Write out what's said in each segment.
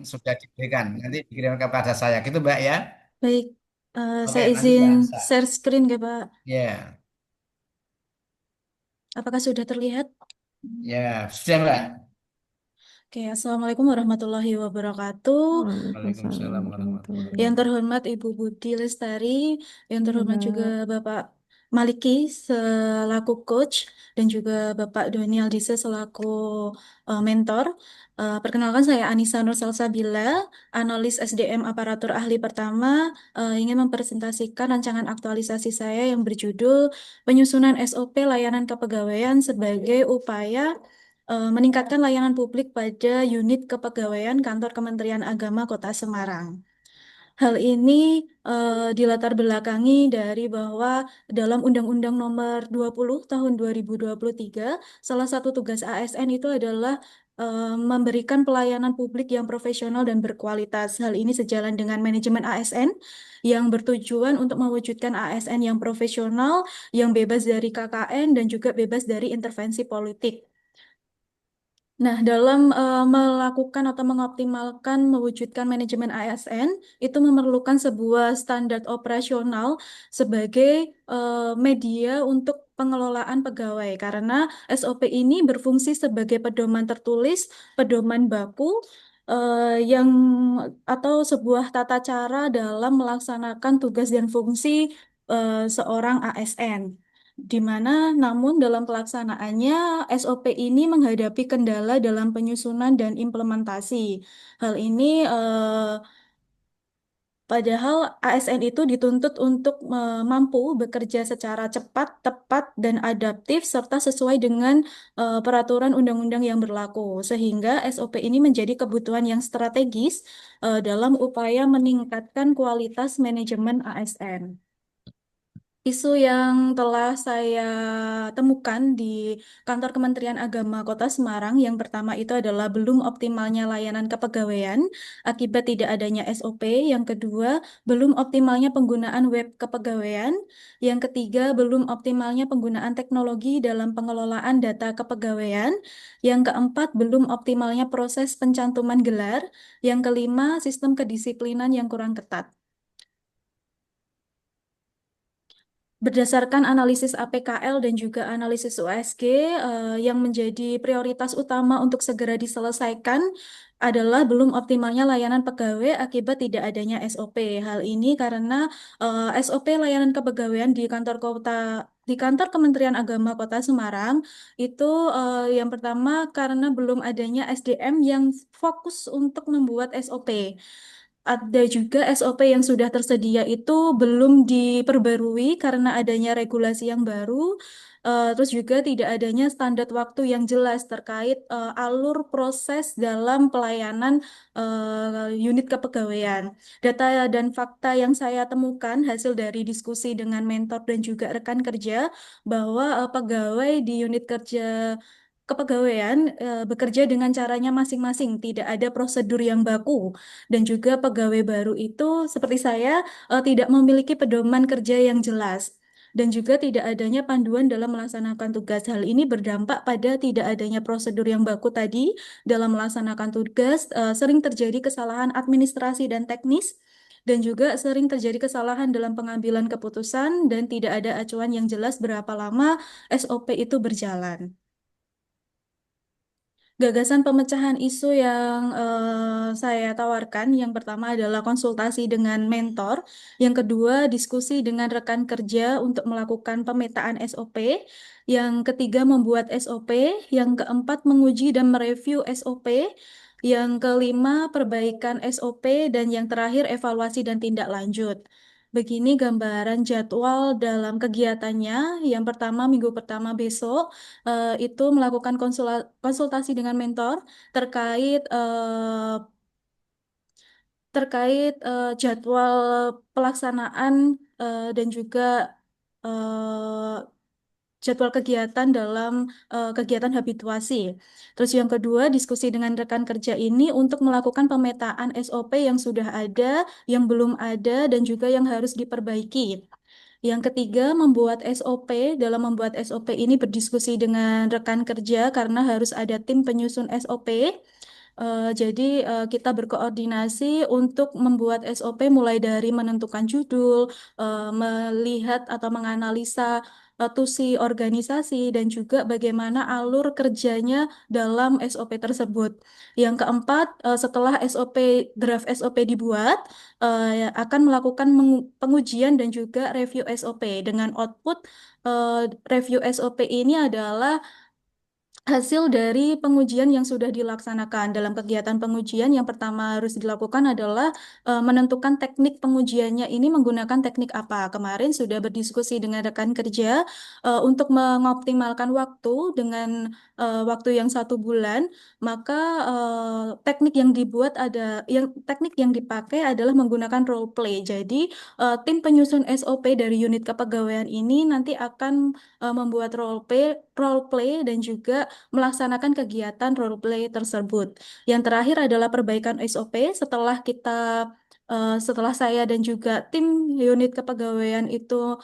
sudah diberikan. Nanti dikirim kepada saya, gitu Mbak ya. Baik, Oke, saya lanjut izin Mbak Ansa. share screen ya, Pak. Ya, Apakah sudah terlihat? ya, sudah Mbak. Oke, Assalamualaikum warahmatullahi wabarakatuh. Waalaikumsalam Waalaikumsalam warahmatullahi Yang warahmatullahi wabarakatuh. terhormat Ibu Budi Lestari, yang Iya, terhormat juga Mbak. Bapak Maliki selaku coach, dan juga Bapak Doni Aldise selaku mentor. Perkenalkan saya Anissa Nur Salsabila, analis SDM aparatur ahli pertama, ingin mempresentasikan rancangan aktualisasi saya yang berjudul Penyusunan SOP Layanan Kepegawaian sebagai upaya meningkatkan layanan publik pada unit kepegawaian Kantor Kementerian Agama Kota Semarang. Hal ini dilatar belakangi dari bahwa dalam Undang-Undang Nomor 20 Tahun 2023, salah satu tugas ASN itu adalah memberikan pelayanan publik yang profesional dan berkualitas. Hal ini sejalan dengan manajemen ASN yang bertujuan untuk mewujudkan ASN yang profesional, yang bebas dari KKN dan juga bebas dari intervensi politik. Nah, dalam melakukan atau mengoptimalkan mewujudkan manajemen ASN, itu memerlukan sebuah standar operasional sebagai media untuk pengelolaan pegawai, karena SOP ini berfungsi sebagai pedoman tertulis, pedoman baku, yang atau sebuah tata cara dalam melaksanakan tugas dan fungsi seorang ASN. Di mana namun dalam pelaksanaannya SOP ini menghadapi kendala dalam penyusunan dan implementasi. Hal ini padahal ASN itu dituntut untuk mampu bekerja secara cepat, tepat, dan adaptif serta sesuai dengan peraturan undang-undang yang berlaku. Sehingga SOP ini menjadi kebutuhan yang strategis dalam upaya meningkatkan kualitas manajemen ASN. Isu yang telah saya temukan di kantor Kementerian Agama Kota Semarang, yang pertama itu adalah belum optimalnya layanan kepegawaian akibat tidak adanya SOP. Yang kedua, belum optimalnya penggunaan web kepegawaian. Yang ketiga, belum optimalnya penggunaan teknologi dalam pengelolaan data kepegawaian. Yang keempat, belum optimalnya proses pencantuman gelar. Yang kelima, sistem kedisiplinan yang kurang ketat. Berdasarkan analisis APKL dan juga analisis USG, yang menjadi prioritas utama untuk segera diselesaikan adalah belum optimalnya layanan pegawai akibat tidak adanya SOP. Hal ini karena SOP layanan kepegawaian di kantor Kementerian Agama Kota Semarang itu yang pertama karena belum adanya SDM yang fokus untuk membuat SOP. Ada juga SOP yang sudah tersedia itu belum diperbarui karena adanya regulasi yang baru, terus juga tidak adanya standar waktu yang jelas terkait alur proses dalam pelayanan unit kepegawaian. Data dan fakta yang saya temukan hasil dari diskusi dengan mentor dan juga rekan kerja bahwa pegawai di unit kerja kepegawaian bekerja dengan caranya masing-masing, tidak ada prosedur yang baku, dan juga pegawai baru itu seperti saya tidak memiliki pedoman kerja yang jelas. Dan juga tidak adanya panduan dalam melaksanakan tugas. Hal ini berdampak pada tidak adanya prosedur yang baku tadi dalam melaksanakan tugas, sering terjadi kesalahan administrasi dan teknis, dan juga sering terjadi kesalahan dalam pengambilan keputusan, dan tidak ada acuan yang jelas berapa lama SOP itu berjalan. Gagasan pemecahan isu yang saya tawarkan, yang pertama adalah konsultasi dengan mentor, yang kedua diskusi dengan rekan kerja untuk melakukan pemetaan SOP, yang ketiga membuat SOP, yang keempat menguji dan mereview SOP, yang kelima perbaikan SOP, dan yang terakhir evaluasi dan tindak lanjut. Begini gambaran jadwal dalam kegiatannya. Yang pertama, minggu pertama besok, itu melakukan konsultasi dengan mentor terkait jadwal pelaksanaan dan juga eh, jadwal kegiatan dalam kegiatan habituasi. Terus yang kedua, diskusi dengan rekan kerja ini untuk melakukan pemetaan SOP yang sudah ada, yang belum ada, dan juga yang harus diperbaiki. Yang ketiga, membuat SOP. Dalam membuat SOP ini berdiskusi dengan rekan kerja karena harus ada tim penyusun SOP. Jadi kita berkoordinasi untuk membuat SOP mulai dari menentukan judul, melihat atau menganalisa tusi organisasi dan juga bagaimana alur kerjanya dalam SOP tersebut. Yang keempat, setelah draft SOP dibuat, akan melakukan pengujian dan juga review SOP dengan output review SOP ini adalah hasil dari pengujian yang sudah dilaksanakan. Dalam kegiatan pengujian, yang pertama harus dilakukan adalah menentukan teknik pengujiannya ini menggunakan teknik apa. Kemarin sudah berdiskusi dengan rekan kerja untuk mengoptimalkan waktu dengan waktu yang 1 bulan, maka teknik yang dibuat teknik yang dipakai adalah menggunakan role play. Jadi tim penyusun SOP dari unit kepegawaian ini nanti akan membuat role play dan juga melaksanakan kegiatan role play tersebut. Yang terakhir adalah perbaikan SOP setelah saya dan juga tim unit kepegawaian itu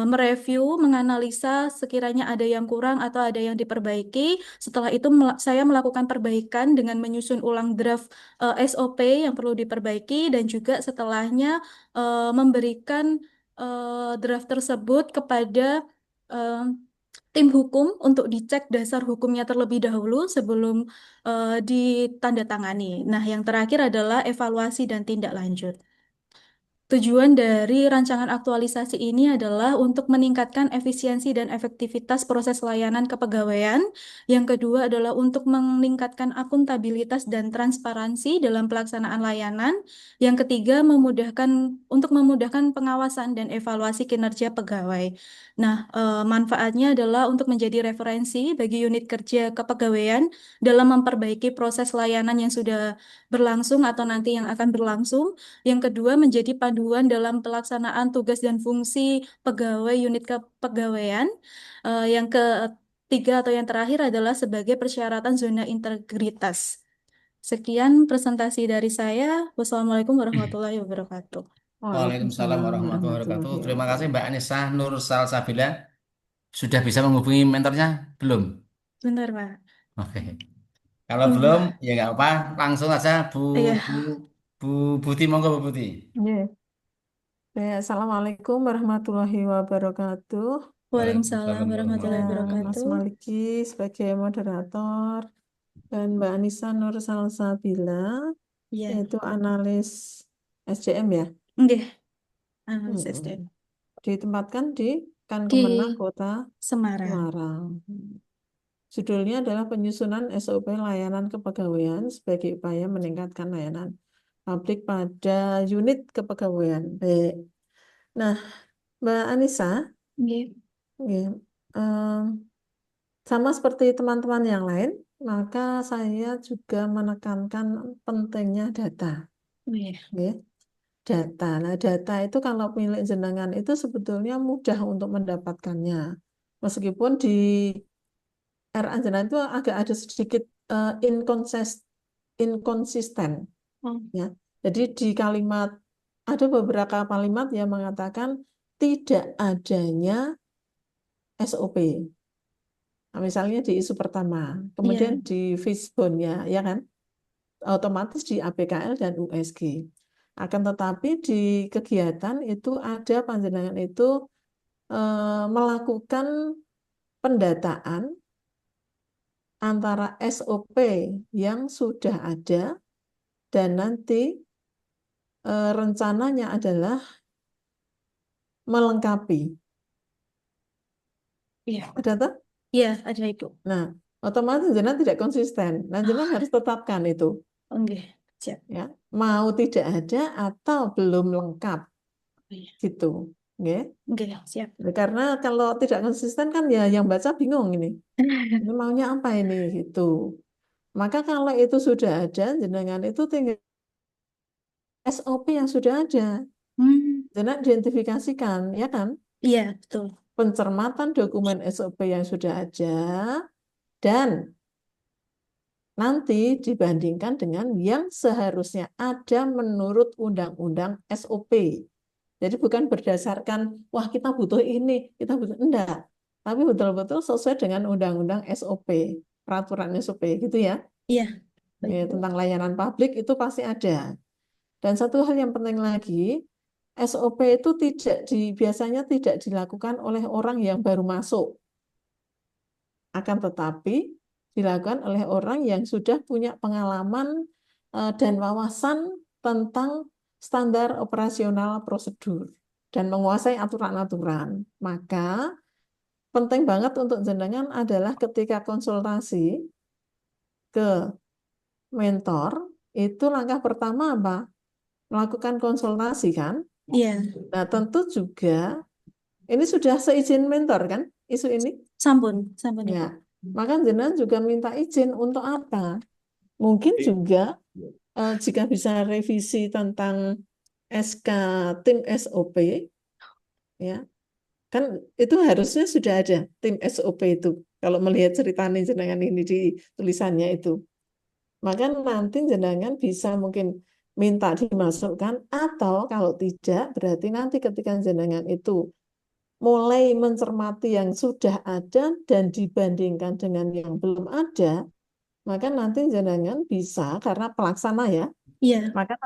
mereview, menganalisa sekiranya ada yang kurang atau ada yang diperbaiki. Setelah itu saya melakukan perbaikan dengan menyusun ulang draft SOP yang perlu diperbaiki dan juga setelahnya memberikan draft tersebut kepada eh, tim hukum untuk dicek dasar hukumnya terlebih dahulu sebelum ditandatangani. Nah, yang terakhir adalah evaluasi dan tindak lanjut. Tujuan dari rancangan aktualisasi ini adalah untuk meningkatkan efisiensi dan efektivitas proses layanan kepegawaian. Yang kedua adalah untuk meningkatkan akuntabilitas dan transparansi dalam pelaksanaan layanan. Yang ketiga, untuk memudahkan pengawasan dan evaluasi kinerja pegawai. Nah, manfaatnya adalah untuk menjadi referensi bagi unit kerja kepegawaian dalam memperbaiki proses layanan yang sudah berlangsung atau nanti yang akan berlangsung. Yang kedua, menjadi panduan dalam pelaksanaan tugas dan fungsi pegawai unit kepegawaian. Yang ketiga atau yang terakhir adalah sebagai persyaratan zona integritas. Sekian presentasi dari saya. Wassalamualaikum warahmatullahi wabarakatuh. Waalaikumsalam Waalaikumsalam warahmatullahi wabarakatuh. warahmatullahi Terima kasih Mbak wabarakatuh. Anissa Nur Salsabila. Sudah bisa menghubungi mentornya? Belum? Benar, Pak. Oke. Kalau belum, Hmm, ya nggak apa. Langsung aja iya. Bu, Bu Buti, monggo Bu Buti. Iya. Assalamualaikum warahmatullahi wabarakatuh. Waalaikumsalam Waalaikumsalam warahmatullahi warahmatullahi Mas wabarakatuh. wabarakatuh. Maliki sebagai moderator dan Mbak Anissa Nur Salsabila Iya. yaitu analis SDM ya. Nggih, analis Mm-mm. SDM. Ditempatkan di Kemenang Di Kota Semarang. Semarang. Judulnya adalah penyusunan SOP layanan kepegawaian sebagai upaya meningkatkan layanan publik pada unit kepegawaian. Baik. Nah, Mbak Anissa, Nggih. ya, sama seperti teman-teman yang lain, maka saya juga menekankan pentingnya data. Nggih. Ya. Data. Nah, data itu kalau milik jenengan itu sebetulnya mudah untuk mendapatkannya. Meskipun di RA jenengan itu agak ada sedikit inkonsisten. Oh, Ya. Jadi di kalimat, ada beberapa kalimat yang mengatakan tidak adanya SOP. Nah, misalnya di isu pertama, kemudian iya. di fishbone-nya, ya kan, otomatis di APKL dan USG. Akan tetapi di kegiatan itu ada panjenengan itu melakukan pendataan antara SOP yang sudah ada dan nanti rencananya adalah melengkapi. Iya. Ada tak? Iya, ada itu. Nah, otomatis jenengan tidak konsisten. Nah, jenengan harus tetapkan itu, Nggih. Siap. ya. Mau tidak ada atau belum lengkap Iya. gitu, ya. Nggih, siap. Karena kalau tidak konsisten kan ya yang baca bingung ini. Ini maunya apa ini gitu. Maka kalau itu sudah ada, jenengan itu tinggal SOP yang sudah ada. Hmm, Jenengan identifikasikan, ya kan? iya, betul. Pencermatan dokumen SOP yang sudah ada dan nanti dibandingkan dengan yang seharusnya ada menurut Undang-Undang SOP. Jadi bukan berdasarkan, wah kita butuh ini, kita butuh, enggak. Tapi betul-betul sesuai dengan Undang-Undang SOP, peraturan SOP gitu ya. Iya. Baik, Bu. tentang layanan publik itu pasti ada. Dan satu hal yang penting lagi, SOP itu biasanya tidak dilakukan oleh orang yang baru masuk, akan tetapi dilakukan oleh orang yang sudah punya pengalaman dan wawasan tentang standar operasional prosedur dan menguasai aturan-aturan. Maka penting banget untuk jenengan adalah ketika konsultasi ke mentor, itu langkah pertama apa? Melakukan konsultasi kan? Iya, Nah, tentu juga ini sudah seizin mentor kan? Isu ini? sampun, sampun Ibu. Ya. Maka jenengan juga minta izin untuk apa? Mungkin juga jika bisa revisi tentang SK tim SOP, ya kan itu harusnya sudah ada tim SOP itu. Kalau melihat ceritanya jenengan ini di tulisannya itu, maka nanti jenengan bisa mungkin minta dimasukkan, atau kalau tidak berarti nanti ketika jenengan itu mulai mencermati yang sudah ada dan dibandingkan dengan yang belum ada, maka nanti jenengan bisa, karena pelaksana ya, Iya, maka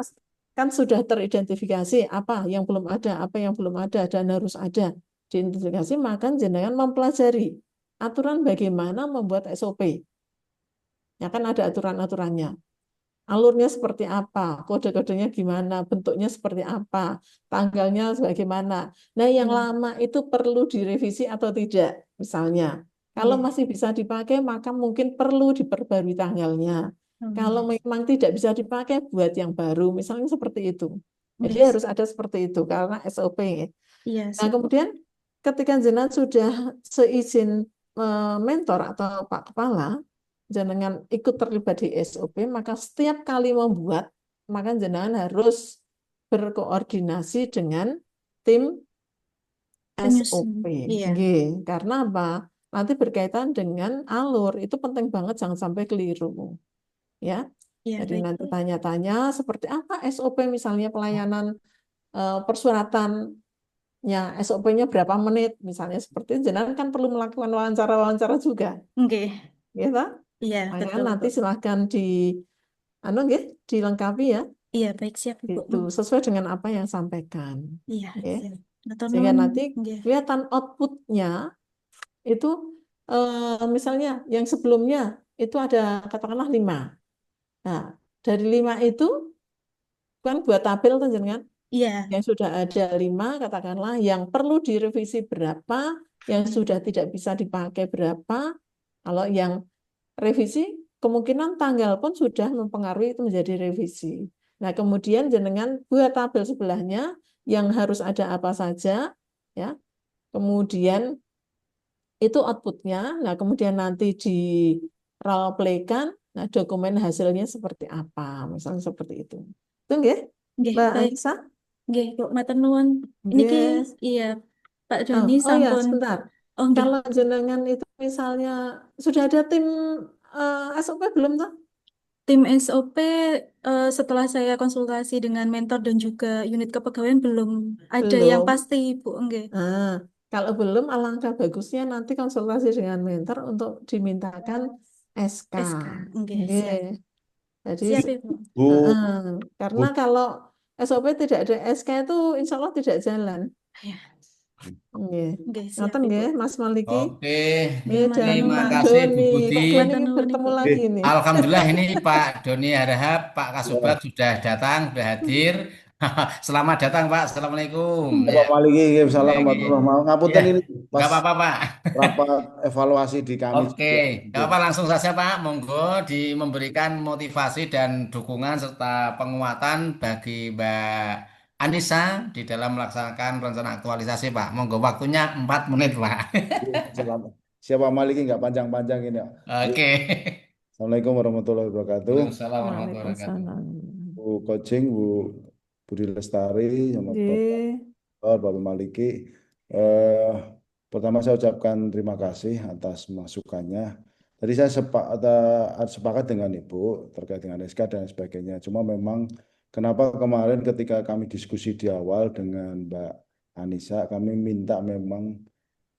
kan sudah teridentifikasi apa yang belum ada, apa yang belum ada, dan harus ada diidentifikasi, maka jenengan mempelajari aturan bagaimana membuat SOP. Ya kan ada aturan-aturannya. Alurnya seperti apa, kode-kodenya gimana, bentuknya seperti apa, tanggalnya bagaimana. Nah, yang iya, lama itu perlu direvisi atau tidak, misalnya. Kalau iya. masih bisa dipakai, maka mungkin perlu diperbarui tanggalnya. Kalau memang tidak bisa dipakai, buat yang baru, misalnya seperti itu. Jadi Oke, harus ada seperti itu, karena SOP. iya, Nah, siap, Bu. kemudian ketika jenengan sudah seizin mentor atau Pak Kepala, jenengan ikut terlibat di SOP, maka setiap kali membuat, maka jenengan harus berkoordinasi dengan tim Penyusun. SOP. Iya, Nggih, karena apa? Nanti berkaitan dengan alur, itu penting banget jangan sampai keliru. Ya, iya, jadi baik, nanti Bu. tanya-tanya seperti apa SOP misalnya pelayanan persuratan. Ya, SOP-nya berapa menit, misalnya seperti itu. Jenengan kan perlu melakukan wawancara-wawancara juga, Oke, ya toh? iya, Makanya betul, Bu. nanti silahkan nggih, dilengkapi ya, Iya, baik, siap, Ibu. itu sesuai dengan apa yang sampaikan, Iya, ya. siap. Matur Sehingga nuwun. nanti Nggih. kelihatan outputnya itu, misalnya yang sebelumnya itu ada katakanlah 5. Nah, dari 5 itu kan buat tabel tuh jenengan. Iya, Yang sudah ada 5, katakanlah yang perlu direvisi berapa, yang sudah tidak bisa dipakai berapa. Kalau yang revisi, kemungkinan tanggal pun sudah mempengaruhi itu menjadi revisi. Nah, kemudian jenengan buat tabel sebelahnya yang harus ada apa saja, ya. Kemudian itu outputnya. Nah, kemudian nanti di role playkan, nah dokumen hasilnya seperti apa, misalnya seperti itu. Itu nggih, nggih, Mbak baik. Anissa? Nggih, Bu, matur nuwun. Niki, Nggih. iya, Pak Oh, Doni oh ya, sampun. sebentar. Oh, nggih. Kalau jenengan itu misalnya sudah ada tim SOP belum toh? Tim SOP setelah saya konsultasi dengan mentor dan juga unit kepegawaian belum ada yang Belum. pasti, Bu. Nggih. Nah, kalau belum, alangkah bagusnya nanti konsultasi dengan mentor untuk dimintakan SK. SK. Nggih, Nggih. siap. Jadi, Siap, Ibu. Bu, karena Bu, kalau SOP tidak ada SK itu insya Allah tidak jalan. Ya, Nggih. nggih, siap, Ngoten Ibu. nggih, Mas Maliki. Oke, Nggih, Nggih, matur dan terima nuwun. Pak kasih Bu Doni. Budi. Pak Doni Matur ini nuwun, bertemu Ibu. lagi oke, nih. Alhamdulillah ini Pak Doni Harahap, Pak Kasubag ya. sudah datang, sudah hadir. Selamat datang Pak, Assalamualaikum. Bapak Ya, Maliki, salam oke. warahmatullahi wabarakatuh. Ya, Ngapunten ini nggak pas apa-apa Pak. rapat evaluasi di kami Oke, juga. nggak apa langsung saja Pak. Monggo memberikan motivasi dan dukungan serta penguatan bagi Mbak Anissa di dalam melaksanakan rencana aktualisasi Pak. Monggo waktunya 4 menit Pak. Selamat. Siapa Maliki nggak panjang-panjang ini. Ya. Oke. Assalamualaikum warahmatullahi wabarakatuh. Waalaikumsalam warahmatullahi wabarakatuh. Waalaikumsalam. Bu Coaching, Bu Budi Lestari, sama Bapak Nggih. Bapak Maliki. Eh, Pertama saya ucapkan terima kasih atas masukannya. Tadi saya sepakat dengan Ibu terkait dengan SK dan sebagainya. Cuma memang kenapa kemarin ketika kami diskusi di awal dengan Mbak Anissa, kami minta memang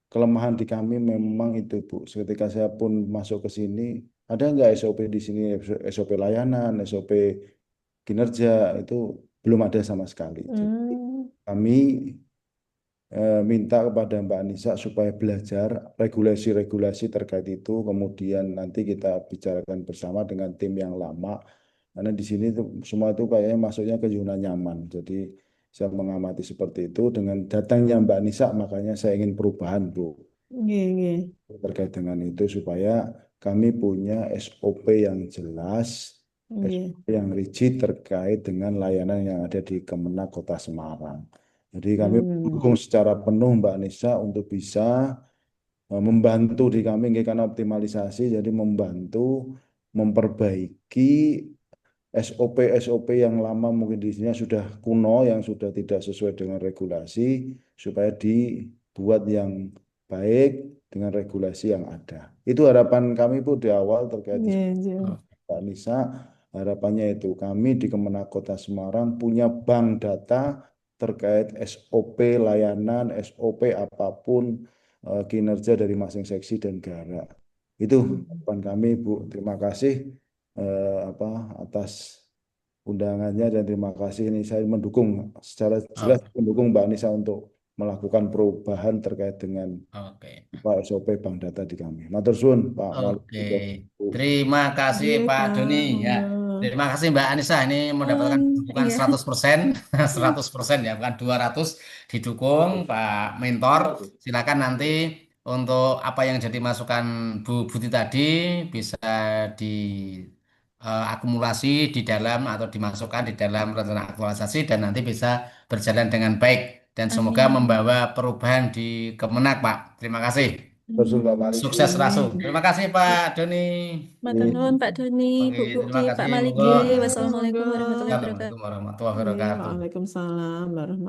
kelemahan di kami memang itu Bu. Ketika saya pun masuk ke sini, ada nggak SOP di sini, SOP layanan, SOP kinerja itu belum ada sama sekali. Jadi Hmm. kami minta kepada Mbak Anissa supaya belajar regulasi-regulasi terkait itu, kemudian nanti kita bicarakan bersama dengan tim yang lama, karena di sini tuh semua itu kayaknya masuknya ke zona nyaman. Jadi saya mengamati seperti itu dengan datangnya Mbak Anissa, makanya saya ingin perubahan, Bu, Nggih, nggih. terkait dengan itu supaya kami punya SOP yang jelas, Nggih. SOP yang rigid terkait dengan layanan yang ada di Kemenak Kota Semarang. Jadi kami mendukung secara penuh Mbak Anissa untuk bisa membantu di kami nggih, karena optimalisasi, jadi membantu memperbaiki SOP yang lama mungkin di sini sudah kuno, yang sudah tidak sesuai dengan regulasi, supaya dibuat yang baik dengan regulasi yang ada. Itu harapan kami Bu di awal terkait Nggih, nggih. Mbak Nisa. Harapannya itu kami di Kemenak Kota Semarang punya bank data terkait SOP layanan, SOP apapun kinerja dari masing seksi dan gara. Itu harapan kami Bu. Terima kasih apa atas undangannya dan terima kasih, ini saya mendukung secara jelas, Oke. mendukung Mbak Nisa untuk melakukan perubahan terkait dengan Oke. Pak SOP bank data di kami. Matur suwun Pak Wali. Oke, terima kasih Nggih, Pak Pak, Doni ya. monggo. Terima kasih Mbak Anissa, ini mendapatkan dukungan Iya. 100%, 100% ya, bukan 200, didukung Pak Mentor. Silakan nanti untuk apa yang jadi masukan Bu Buti tadi bisa diakumulasi di dalam atau dimasukkan di dalam rencana aktualisasi dan nanti bisa berjalan dengan baik dan semoga Amin. membawa perubahan di Kemenak, Pak. Terima kasih. Matur suwun Pak Maliki. Sukses selalu. Terima kasih Pak Doni. Matur nuwun Pak Doni, Oke, Bu terima Bukti, Pak kasih. Monggo. Maliki. Nggih, Wassalamualaikum monggo. warahmatullahi wabarakatuh. Assalamualaikum warahmatullahi Nggih, wabarakatuh. Waalaikumsalam warahmatullahi